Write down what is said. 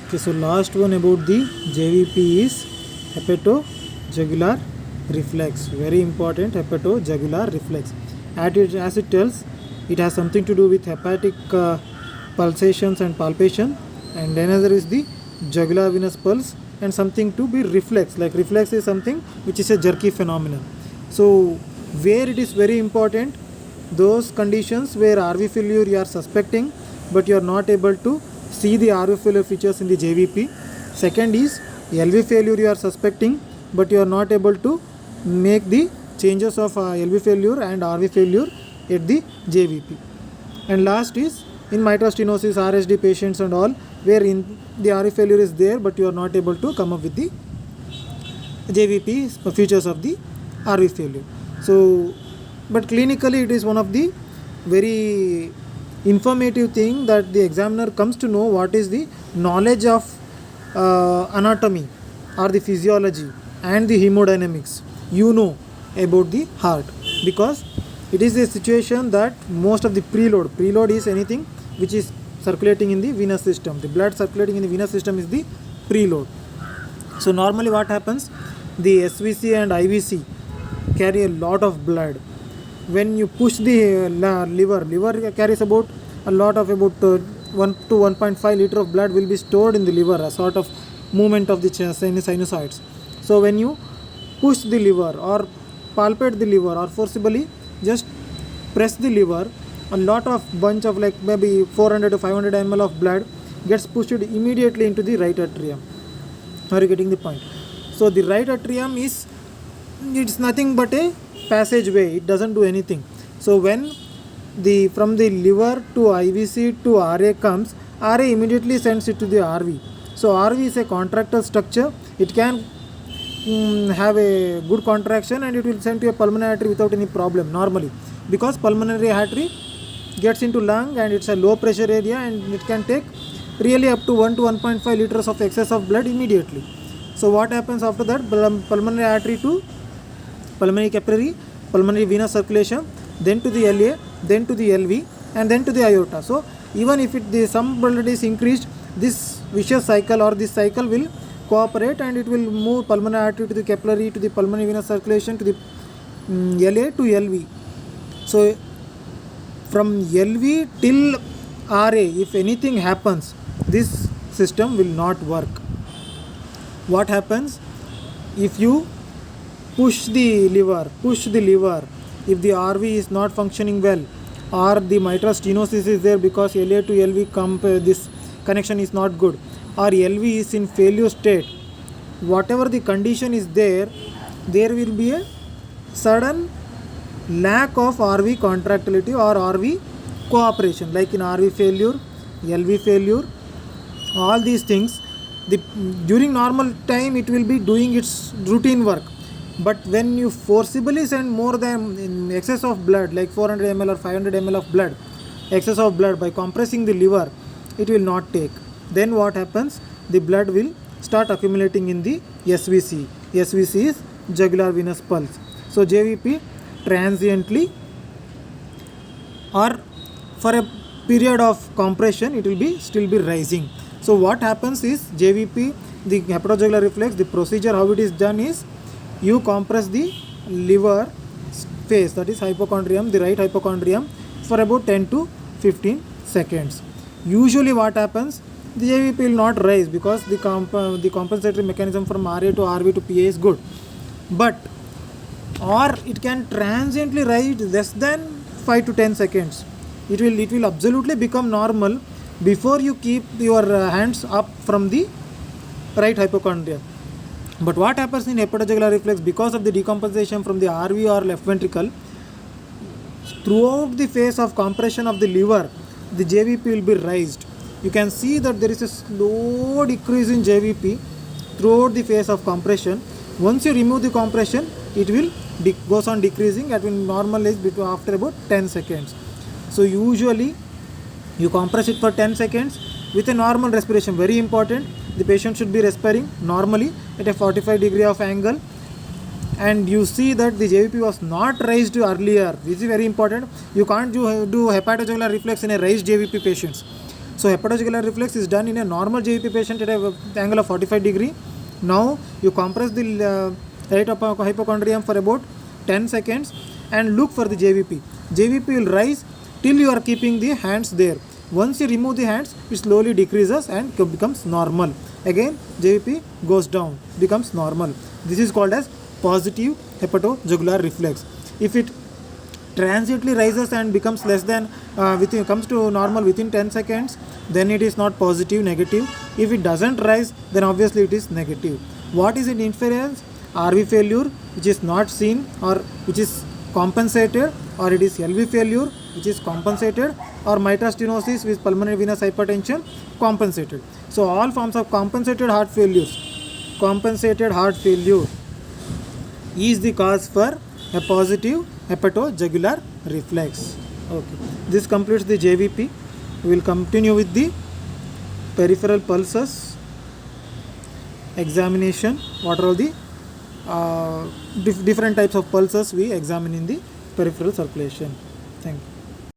Okay, so last one about the JVP is hepatojugular reflex. Very important, hepatojugular reflex. As it tells, it has something to do with hepatic pulsations and palpation, and another is the jugular venous pulse, and something to be reflex. Like reflex is something which is a jerky phenomenon. So where it is very important, those conditions where RV failure you are suspecting, but you are not able to see the RV failure features in the JVP. Second is LV failure you are suspecting, but you are not able to make the changes of LV failure and RV failure at the JVP. And last is in mitral stenosis, RSD patients and all, where in the RV failure is there, but you are not able to come up with the JVP features of the RV failure. So, but clinically it is one of the very informative thing that the examiner comes to know what is the knowledge of anatomy or the physiology and the hemodynamics about the heart, because it is a situation that most of the preload is anything which is circulating in the venous system. The blood circulating in the venous system is the preload. So normally what happens, the SVC and IVC carry a lot of blood. When you push the liver carries about a lot of about 1 to 1.5 liter of blood will be stored in the liver, a sort of movement of the sinusoids. So when you push the liver or palpate the liver or forcibly just press the liver, a lot of bunch of like maybe 400 to 500 ml of blood gets pushed immediately into the right atrium. Are you getting the point? So the right atrium it's nothing but a passageway, it doesn't do anything. So when from the liver to IVC to RA comes, RA immediately sends it to the RV. So RV is a contractile structure, it can have a good contraction and it will send to a pulmonary artery without any problem normally, because pulmonary artery gets into lung and it's a low pressure area and it can take really up to 1 to 1.5 liters of excess of blood immediately. So what happens after that, pulmonary artery to pulmonary capillary, pulmonary venous circulation, then to the LA, then to the LV, and then to the aorta. So even if some blood is increased, this vicious cycle or this cycle will cooperate and it will move pulmonary artery to the capillary, to the pulmonary venous circulation, to the LA to LV. So from LV till RA, if anything happens, this system will not work. What happens if you push the liver, if the RV is not functioning well, or the mitral stenosis is there because LA to LV this connection is not good, or LV is in failure state, whatever the condition is there will be a sudden lack of RV contractility or RV cooperation, like in RV failure, LV failure, all these things. During normal time it will be doing its routine work, but when you forcibly send more than in excess of blood, like 400 ml or 500 ml of blood, excess of blood, by compressing the liver, it will not take. Then what happens, the blood will start accumulating in the SVC. SVC is jugular venous pulse. So JVP transiently or for a period of compression it will still be rising. So what happens is JVP, the hepatojugular reflex, the procedure how it is done is, you compress the liver face, that is hypochondrium, the right hypochondrium, for about 10 to 15 seconds. Usually what happens, the JVP will not rise because the compensatory mechanism from RA to RV to PA is good, or it can transiently rise less than 5 to 10 seconds. It will absolutely become normal before you keep your hands up from the right hypochondrium. But what happens in hepatojugular reflex, because of the decompensation from the RV or left ventricle, throughout the phase of compression of the liver, the JVP will be raised. You can see that there is a slow decrease in JVP throughout the phase of compression. Once you remove the compression, it will goes on decreasing, it will normalize after about 10 seconds. So usually you compress it for 10 seconds with a normal respiration. Very important, the patient should be respiring normally at a 45 degree of angle, and you see that the JVP was not raised earlier. This is very important. You can't do hepatojugular reflex in a raised JVP patients. So hepatojugular reflex is done in a normal JVP patient at an angle of 45 degree. Now you compress the right hypochondrium for about 10 seconds and look for the JVP. JVP will rise till you are keeping the hands there. Once you remove the hands, it slowly decreases and becomes normal. Again, JVP goes down, becomes normal. This is called as positive hepatojugular reflex. If it transiently rises and becomes less than comes to normal within 10 seconds, then it is not positive, negative. If it doesn't rise, then obviously it is negative. What is its inference? RV failure, which is not seen or which is compensated, or it is LV failure, which is compensated, or mitral stenosis with pulmonary venous hypertension, compensated. So all forms of compensated heart failure is the cause for a positive hepatojugular reflex. Okay, this completes the JVP. We will continue with the peripheral pulses examination. What are all the different types of pulses we examine in the peripheral circulation. Thank you.